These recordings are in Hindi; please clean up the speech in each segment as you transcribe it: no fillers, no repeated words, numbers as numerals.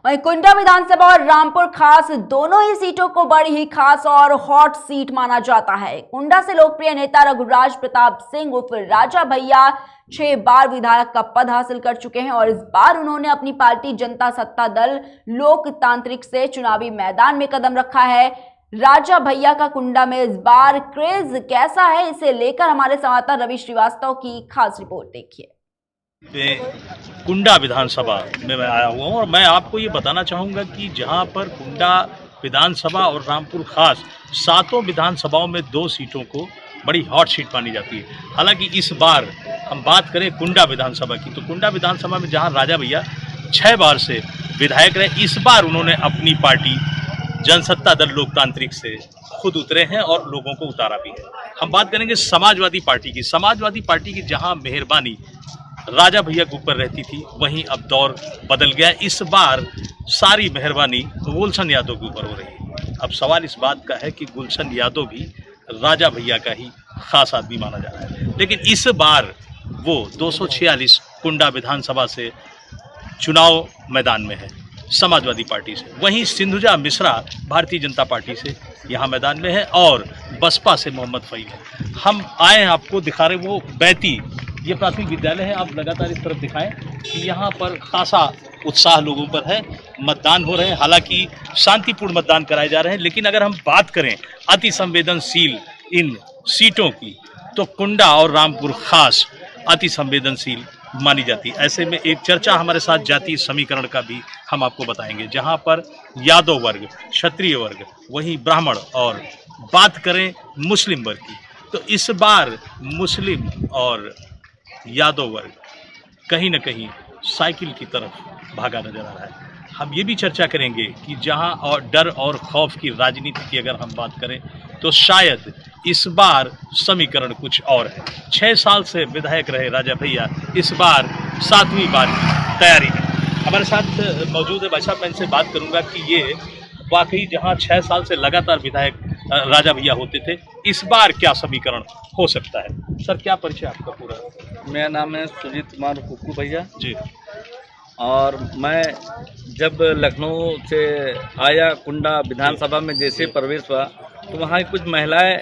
वहीं कुंडा विधानसभा और रामपुर खास दोनों ही सीटों को बड़ी ही खास और हॉट सीट माना जाता है। कुंडा से लोकप्रिय नेता रघुराज प्रताप सिंह उर्फ राजा भैया 6 बार विधायक का पद हासिल कर चुके हैं और इस बार उन्होंने अपनी पार्टी जनता सत्ता दल लोकतांत्रिक से चुनावी मैदान में कदम रखा है। राजा भैया का कुंडा में इस बार क्रेज कैसा है, इसे लेकर हमारे संवाददाता रवि श्रीवास्तव की खास रिपोर्ट देखिए। कुंडा विधानसभा में मैं आया हुआ हूँ और मैं आपको ये बताना चाहूँगा कि जहाँ पर कुंडा विधानसभा और रामपुर खास सातों विधानसभाओं में 2 सीटों को बड़ी हॉट सीट मानी जाती है। हालांकि इस बार हम बात करें कुंडा विधानसभा की, तो कुंडा विधानसभा में जहाँ राजा भैया 6 बार से विधायक रहे, इस बार उन्होंने अपनी पार्टी जनसत्ता दल लोकतांत्रिक से खुद उतरे हैं और लोगों को उतारा भी है। हम बात करेंगे समाजवादी पार्टी की। समाजवादी पार्टी की जहाँ मेहरबानी राजा भैया के ऊपर रहती थी, वहीं अब दौर बदल गया। इस बार सारी मेहरबानी गुलशन यादव के ऊपर हो रही है। अब सवाल इस बात का है कि गुलशन यादव भी राजा भैया का ही खास आदमी माना जा रहा है, लेकिन इस बार वो 246 कुंडा विधानसभा से चुनाव मैदान में है समाजवादी पार्टी से। वहीं सिंधुजा मिश्रा भारतीय जनता पार्टी से यहाँ मैदान में है और बसपा से मोहम्मद फईल है। हम आए हैं आपको दिखा रहे, वो बैती ये प्राथमिक विद्यालय है। आप लगातार इस तरफ दिखाएं कि यहाँ पर खासा उत्साह लोगों पर है, मतदान हो रहे हैं। हालांकि शांतिपूर्ण मतदान कराए जा रहे हैं, लेकिन अगर हम बात करें अति संवेदनशील इन सीटों की, तो कुंडा और रामपुर खास अति संवेदनशील मानी जाती है। ऐसे में एक चर्चा हमारे साथ जातीय समीकरण का भी हम आपको बताएंगे, जहाँ पर यादव वर्ग, क्षत्रिय वर्ग, वहीं ब्राह्मण, और बात करें मुस्लिम वर्ग की, तो इस बार मुस्लिम और यादव वर्ग कहीं न कहीं साइकिल की तरफ भागा नजर आ रहा है। हम ये भी चर्चा करेंगे कि जहां और डर और खौफ की राजनीति की अगर हम बात करें, तो शायद इस बार समीकरण कुछ और है। 6 साल से विधायक रहे राजा भैया, इस बार 7वीं बार की तैयारी है। हमारे साथ मौजूद है भाई साहब, मैं इनसे बात करूंगा कि ये वाकई जहां 6 साल से लगातार विधायक राजा भैया होते थे, इस बार क्या समीकरण हो सकता है। सर, क्या परिचय आपका पूरा? मेरा नाम है सुजीत कुमार कुक्कू भैया जी। और मैं जब लखनऊ से आया कुंडा विधानसभा में जैसे प्रवेश हुआ, तो वहाँ कुछ महिलाएं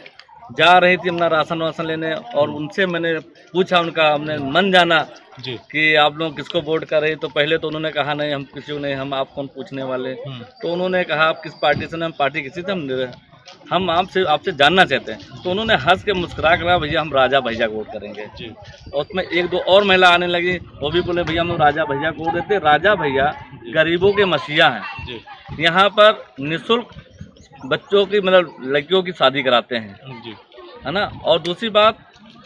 जा रही थी अपना राशन वासन लेने, और उनसे मैंने पूछा, उनका हमने मन जाना जी कि आप लोग किसको वोट कर रहे हैं। तो पहले तो उन्होंने कहा नहीं, हम किसी को नहीं, हम आप कौन पूछने वाले। तो उन्होंने कहा आप किस पार्टी से? हम पार्टी किसी से, हम आपसे जानना चाहते हैं। तो उन्होंने हंस के मुस्कुरा कर, भैया हम राजा भैया को वोट करेंगे जी। और उसमें 1-2 और महिला आने लगी, वो भी बोले भैया हम राजा भैया को वोट देते। राजा भैया गरीबों के मसीहा हैं, यहाँ पर निःशुल्क बच्चों की, मतलब लड़कियों की शादी कराते हैं जी, है ना। और दूसरी बात,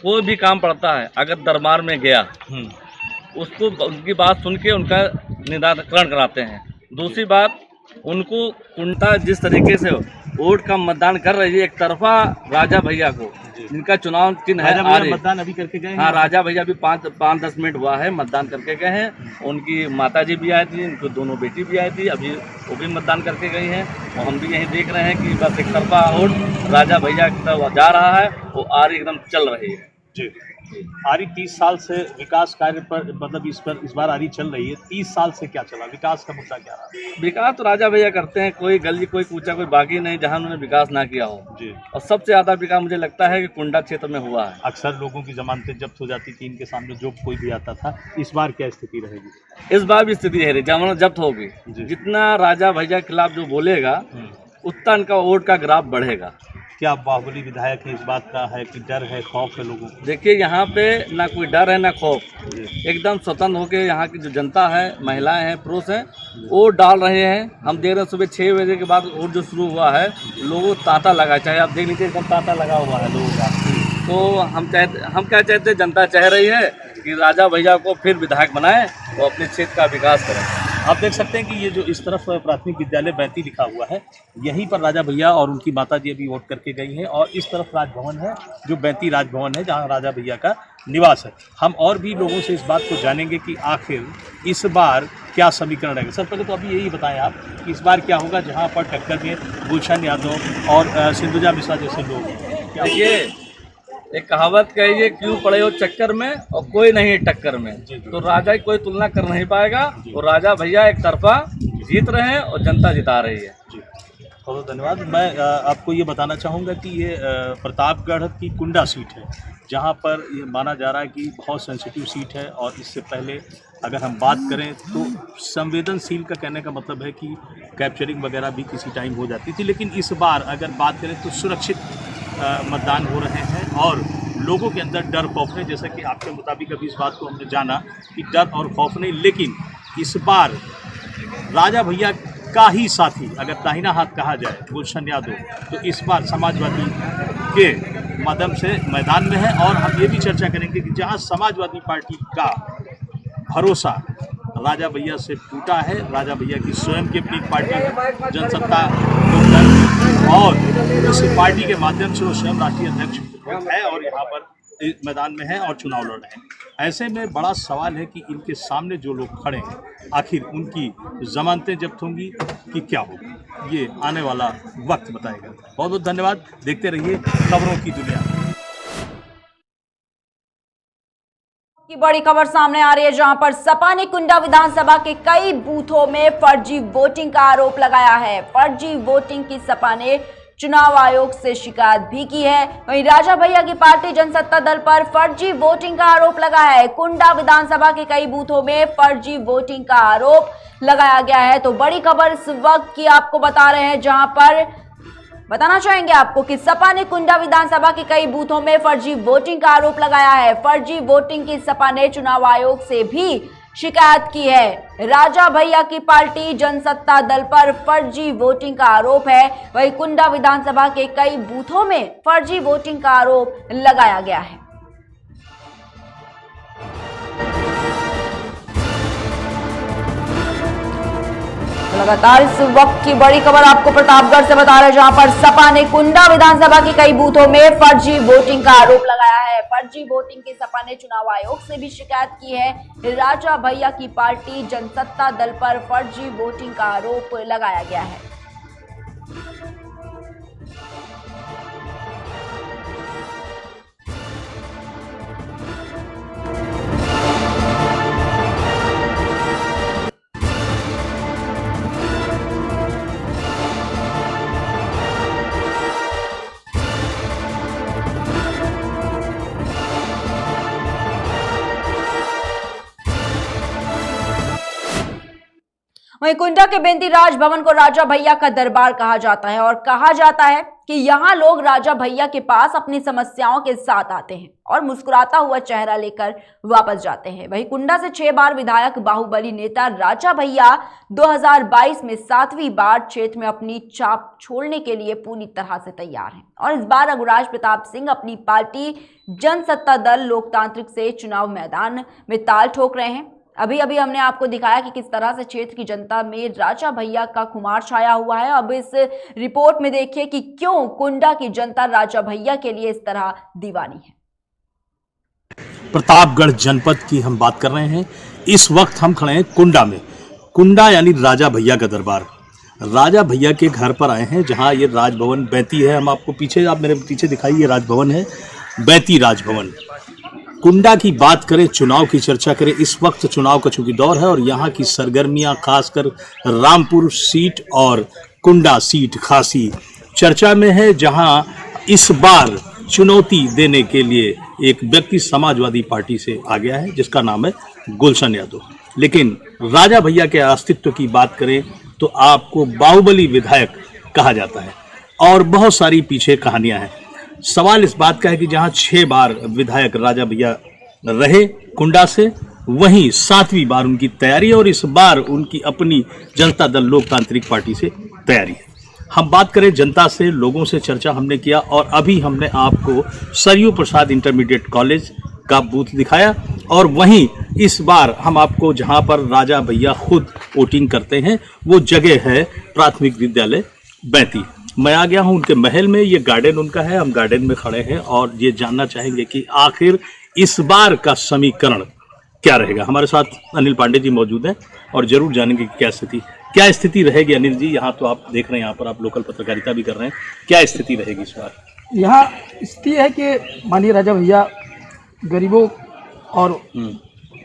कोई भी काम पड़ता है अगर दरबार में गया, उसको उनकी बात सुन के उनका निराकरण कराते हैं। दूसरी बात, उनको कुंडा जिस तरीके से वोट का मतदान कर रही है, एक तरफा राजा भैया को, जिनका चुनाव चिन्ह है मतदान अभी करके गए। हाँ, राजा भैया भी 5-10 मिनट हुआ है मतदान करके गए हैं। उनकी माताजी भी आई थी, उनकी दोनों बेटी भी आई थी, अभी वो भी मतदान करके गई हैं। और हम भी यही देख रहे हैं कि बस एक तरफा वोट राजा भैया की तरफ जा रहा है, वो आरी एकदम चल रही है जी। आरी 30 साल से विकास कार्य पर, मतलब इस बार आरी चल रही है। 30 साल से क्या चला, विकास का मुद्दा क्या रहा? विकास तो राजा भैया करते हैं, कोई गली कोई कूचा कोई बाकी नहीं जहां उन्होंने विकास ना किया हो जी। और सबसे ज्यादा विकास मुझे लगता है कि कुंडा क्षेत्र में हुआ है। अक्सर लोगों की जमानतें जब्त हो जाती थी इनके सामने, जो कोई भी आता था। इस बार क्या स्थिति रहेगी? इस बार भी स्थिति है, जमानत जब्त होगी। जितना राजा भैया के खिलाफ जो बोलेगा, उतना इनका वोट का ग्राफ बढ़ेगा। क्या बाहुबली विधायक है, इस बात का है कि डर है, खौफ है लोगों को? देखिए, यहाँ पे ना कोई डर है ना खौफ, एकदम स्वतंत्र होकर यहाँ की जो जनता है, महिलाएं हैं, पुरुष हैं, वोट डाल रहे हैं। हम देख रहे हैं सुबह 6 बजे के बाद वोट जो शुरू हुआ है, लोगों को तांता लगा, चाहे आप देख लीजिए एकदम तांता लगा हुआ है लोगों का। तो हम क्या चाहते हैं, जनता चाह रही है कि राजा भैया को फिर विधायक बनाएं और अपने क्षेत्र का विकास करें। आप देख सकते हैं कि ये जो इस तरफ प्राथमिक विद्यालय बैती लिखा हुआ है, यहीं पर राजा भैया और उनकी माताजी अभी वोट करके गई हैं, और इस तरफ राजभवन है, जो बैती राजभवन है, जहां राजा भैया का निवास है। हम और भी लोगों से इस बात को जानेंगे कि आखिर इस बार क्या समीकरण रहेगा। सर, पहले तो अभी यही बताएं आप कि इस बार क्या होगा, जहाँ पर टक्कर में गुलशन यादव और सिंधुजा मिश्रा जैसे लोग हैं। देखिए, एक कहावत कही है, क्यों पड़े हो चक्कर में और कोई नहीं टक्कर में। तो राजा की कोई तुलना कर नहीं पाएगा, और राजा भैया एक तरफा जीत रहे हैं और जनता जिता रही है। जी, बहुत बहुत धन्यवाद। मैं आपको ये बताना चाहूँगा कि ये प्रतापगढ़ की कुंडा सीट है, जहाँ पर ये माना जा रहा है कि बहुत सेंसिटिव सीट है, और इससे पहले अगर हम बात करें तो संवेदनशील का कहने का मतलब है कि कैप्चरिंग वगैरह भी किसी टाइम हो जाती थी, लेकिन इस बार अगर बात करें तो सुरक्षित मतदान हो रहे हैं और लोगों के अंदर डर खौफ नहीं। जैसा कि आपके मुताबिक अभी इस बात को हमने जाना कि डर और खौफ नहीं, लेकिन इस बार राजा भैया का ही साथी अगर दाहिना हाथ कहा जाए गुलशन यादव, तो इस बार समाजवादी के माध्यम से मैदान में है। और हम ये भी चर्चा करेंगे कि जहां समाजवादी पार्टी का भरोसा राजा भैया से टूटा है, राजा भैया की स्वयं की अपनी पार्टी है जनसत्ता लोकदल, और इस पार्टी के माध्यम से वो स्वयं राष्ट्रीय अध्यक्ष है और यहाँ पर मैदान में है और चुनाव लड़ रहे हैं। ऐसे में बड़ा सवाल है कि इनके सामने जो लोग खड़े हैं, आखिर उनकी जमानतें जब्त होंगी कि क्या होगा, ये आने वाला वक्त बताएगा। बहुत बहुत धन्यवाद, देखते रहिए खबरों की दुनिया। की बड़ी खबर सामने आ रही है, जहां पर सपा ने कुंडा विधानसभा के कई बूथों में फर्जी वोटिंग का आरोप लगाया है। फर्जी वोटिंग की सपा ने चुनाव आयोग से शिकायत भी की है। वहीं राजा भैया की पार्टी जनसत्ता दल पर फर्जी वोटिंग का आरोप लगा है। कुंडा विधानसभा के कई बूथों में फर्जी वोटिंग का आरोप लगाया गया है। तो बड़ी खबर इस वक्त की आपको बता रहे हैं, जहां पर बताना चाहेंगे आपको कि सपा ने कुंडा विधानसभा के कई बूथों में फर्जी वोटिंग का आरोप लगाया है। फर्जी वोटिंग की सपा ने चुनाव आयोग से भी शिकायत की है। राजा भैया की पार्टी जनसत्ता दल पर फर्जी वोटिंग का आरोप है। वहीं कुंडा विधानसभा के कई बूथों में फर्जी वोटिंग का आरोप लगाया गया है। लगातार इस वक्त की बड़ी खबर आपको प्रतापगढ़ से बता रहे हैं, जहां पर सपा ने कुंडा विधानसभा की कई बूथों में फर्जी वोटिंग का आरोप लगाया है। फर्जी वोटिंग की सपा ने चुनाव आयोग से भी शिकायत की है। राजा भैया की पार्टी जनसत्ता दल पर फर्जी वोटिंग का आरोप लगाया गया है। वहीं कुंडा के बेंती राज भवन को राजा भैया का दरबार कहा जाता है और कहा जाता है कि यहाँ लोग राजा भैया के पास अपनी समस्याओं के साथ आते हैं और मुस्कुराता हुआ चेहरा लेकर वापस जाते हैं। वहीं कुंडा से 6 बार विधायक बाहुबली नेता राजा भैया 2022 में 7वीं बार क्षेत्र में अपनी छाप छोड़ने के लिए पूरी तरह से तैयार हैं और इस बार रघुराज प्रताप सिंह अपनी पार्टी जनसत्ता दल लोकतांत्रिक से चुनाव मैदान में ताल ठोक रहे हैं। अभी हमने आपको दिखाया कि किस तरह से क्षेत्र की जनता में राजा भैया का खुमार छाया हुआ है। अब इस रिपोर्ट में देखिए कि क्यों कुंडा की जनता राजा भैया के लिए इस तरह दीवानी है। प्रतापगढ़ जनपद की हम बात कर रहे हैं। इस वक्त हम खड़े हैं कुंडा में। कुंडा यानी राजा भैया का दरबार। राजा भैया के घर पर आए हैं, जहां ये राजभवन बैती है। हम आपको पीछे, आप मेरे पीछे दिखाइए, राजभवन है, बैती राजभवन। कुंडा की बात करें, चुनाव की चर्चा करें, इस वक्त चुनाव का चूंकि दौर है और यहाँ की सरगर्मियाँ खासकर रामपुर सीट और कुंडा सीट खासी चर्चा में है, जहाँ इस बार चुनौती देने के लिए एक व्यक्ति समाजवादी पार्टी से आ गया है, जिसका नाम है गुलशन यादव। लेकिन राजा भैया के अस्तित्व की बात करें तो आपको बाहुबली विधायक कहा जाता है और बहुत सारी पीछे कहानियां हैं। सवाल इस बात का है कि जहां 6 बार विधायक राजा भैया रहे कुंडा से, वहीं 7वीं बार उनकी तैयारी है और इस बार उनकी अपनी जनता दल लोकतांत्रिक पार्टी से तैयारी है। हम बात करें जनता से, लोगों से चर्चा हमने किया और अभी हमने आपको सरयू प्रसाद इंटरमीडिएट कॉलेज का बूथ दिखाया और वहीं इस बार हम आपको जहां पर राजा भैया खुद वोटिंग करते हैं वो जगह है प्राथमिक विद्यालय बैती। मैं आ गया हूं उनके महल में, ये गार्डन उनका है, हम गार्डन में खड़े हैं और ये जानना चाहेंगे कि आखिर इस बार का समीकरण क्या रहेगा। हमारे साथ अनिल पांडे जी मौजूद हैं और जरूर जानेंगे कि क्या स्थिति रहेगी। अनिल जी, यहाँ तो आप देख रहे हैं, यहाँ पर आप लोकल पत्रकारिता भी कर रहे हैं, क्या स्थिति रहेगी इस बार? यहाँ स्थिति है कि माननीय राजा भैया गरीबों और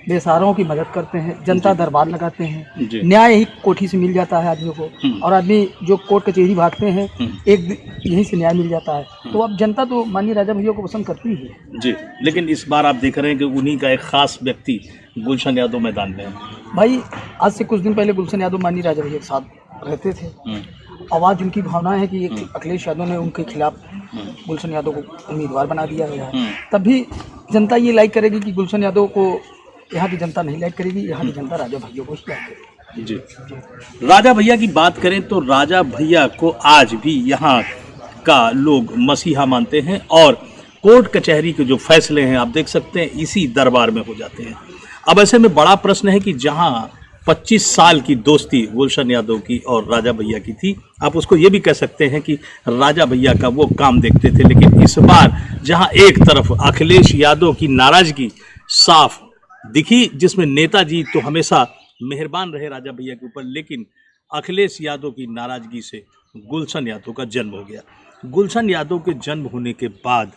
बेसहाराओं की मदद करते हैं, जनता दरबार लगाते हैं, जी। न्याय ही कोठी से मिल जाता है आदमी को, और आदमी जो कोर्ट कचहरी भागते हैं यहीं से न्याय मिल जाता है। तो अब जनता तो माननीय राजा भैया को पसंद करती ही है। जी, लेकिन इस बार आप देख रहे हैं कि उन्हीं का एक खास व्यक्ति गुलशन यादव मैदान में है। भाई आज से कुछ दिन पहले गुलशन यादव माननीय राजा भैया के साथ रहते थे। आवाज़ उनकी भावना है कि अखिलेश यादव ने उनके खिलाफ गुलशन यादव को उम्मीदवार बना दिया गया है। तब भी जनता ये लाइक करेगी कि गुलशन यादव को यहाँ की जनता नहीं लाइक करेगी, यहाँ की जनता राजा भैया को ही लाइक करेगी। जी, राजा भैया की बात करें तो राजा भैया को आज भी यहाँ का लोग मसीहा मानते हैं, और कोर्ट कचहरी के जो फैसले हैं आप देख सकते हैं इसी दरबार में हो जाते हैं। अब ऐसे में बड़ा प्रश्न है कि जहाँ 25 साल की दोस्ती गुलशन यादव की और राजा भैया की थी, आप उसको ये भी कह सकते हैं कि राजा भैया का वो काम देखते थे, लेकिन इस बार जहां एक तरफ अखिलेश यादव की नाराजगी साफ दिखी, जिसमें नेताजी तो हमेशा मेहरबान रहे राजा भैया के ऊपर, लेकिन अखिलेश यादव की नाराजगी से गुलशन यादव का जन्म हो गया। गुलशन यादव के जन्म होने के बाद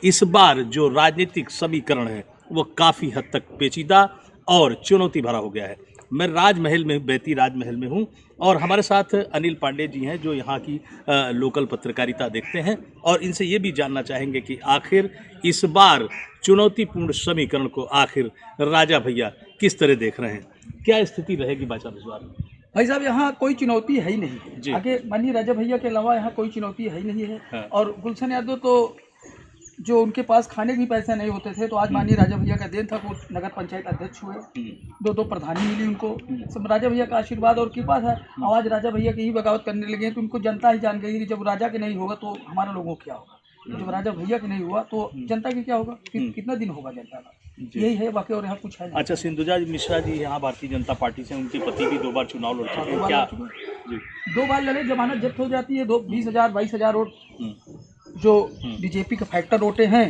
इस बार जो राजनीतिक समीकरण है वो काफ़ी हद तक पेचीदा और चुनौती भरा हो गया है। मैं राजमहल में, बैती राजमहल में हूँ, और हमारे साथ अनिल पांडे जी हैं जो यहाँ की लोकल पत्रकारिता देखते हैं, और इनसे ये भी जानना चाहेंगे कि आखिर इस बार चुनौतीपूर्ण समीकरण को आखिर राजा भैया किस तरह देख रहे हैं, क्या स्थिति रहेगी भाई साहब इस बार? भाई साहब यहाँ कोई चुनौती है ही जी। नहीं, आगे माननीय राजा भैया के अलावा यहाँ कोई चुनौती है ही नहीं है। हाँ। और गुलशन यादव तो जो उनके पास खाने के भी पैसे नहीं होते थे, तो आज माननीय राजा भैया का देन था, वो नगर पंचायत अध्यक्ष हुए, 2 प्रधानी मिली उनको, सब राजा भैया का आशीर्वाद और कृपा था। आवाज राजा भैया की ही बगावत करने लगे, तो उनको जनता ही जान गई कि जब राजा के नहीं होगा तो हमारा लोगों को क्या होगा, जब राजा भैया के नहीं हुआ तो जनता की क्या होगा, कितना दिन होगा जनता का, यही है बाकी, और यहाँ कुछ है नहीं। अच्छा, सिंधुजा मिश्रा जी यहाँ भारतीय जनता पार्टी से, उनके पति भी 2 बार चुनाव लड़ चुके हैं, क्या? जी, 2 बार लड़े, जमानत जब्त हो जाती है, 20,000 22,000 वोट जो बीजेपी का फैक्टर वोटे हैं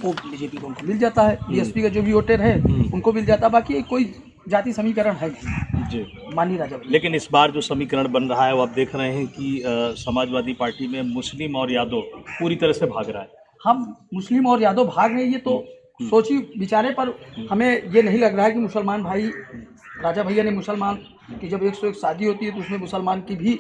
वो बीजेपी को उनको मिल जाता है, बीएसपी का जो भी वोटर है उनको मिल जाता है, बाकी कोई जाति समीकरण है नहीं जी। माननीय राजा भैया। लेकिन इस बार जो समीकरण बन रहा है वो आप देख रहे हैं कि समाजवादी पार्टी में मुस्लिम और यादव पूरी तरह से भाग रहा है। हम मुस्लिम और यादव भाग रहे हैं, ये तो सोची विचारे, पर हमें ये नहीं लग रहा है कि मुसलमान भाई, राजा भैया ने मुसलमान की जब 101 शादी होती है तो उसमें मुसलमान की भी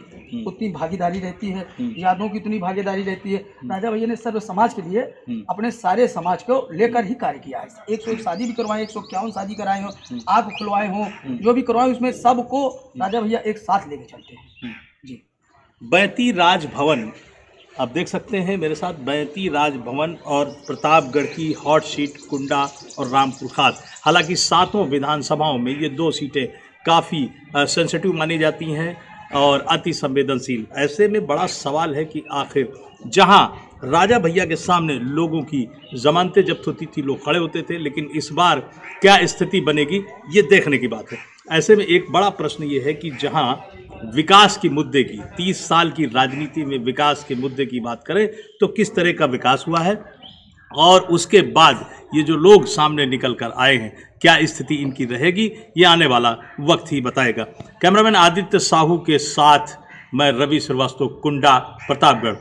उतनी भागीदारी रहती है, यादवों की उतनी भागीदारी रहती है। राजा भैया ने सर्व समाज के लिए अपने सारे समाज को लेकर ही कार्य किया है। 101 शादी भी करवाए, 151 शादी कराए हों, आग खुलवाए हों, जो भी करवाए उसमें सबको राजा भैया एक साथ लेके चलते हैं। जी, बैती राजभवन आप देख सकते हैं मेरे साथ, बैती राजभवन और प्रतापगढ़ की हॉट सीट कुंडा और रामपुर खास। हालांकि 7 विधानसभाओं में ये 2 सीटें काफ़ी सेंसिटिव मानी जाती हैं और अति संवेदनशील। ऐसे में बड़ा सवाल है कि आखिर जहां राजा भैया के सामने लोगों की जमानतें जब्त होती थी, लोग खड़े होते थे, लेकिन इस बार क्या स्थिति बनेगी ये देखने की बात है। ऐसे में एक बड़ा प्रश्न ये है कि जहां विकास की मुद्दे की, 30 साल की राजनीति में विकास के मुद्दे की बात करें तो किस तरह का विकास हुआ है, और उसके बाद ये जो लोग सामने निकल कर आए हैं क्या स्थिति इनकी रहेगी, ये आने वाला वक्त ही बताएगा। कैमरामैन आदित्य साहू के साथ मैं रवि श्रीवास्तव, कुंडा, प्रतापगढ़।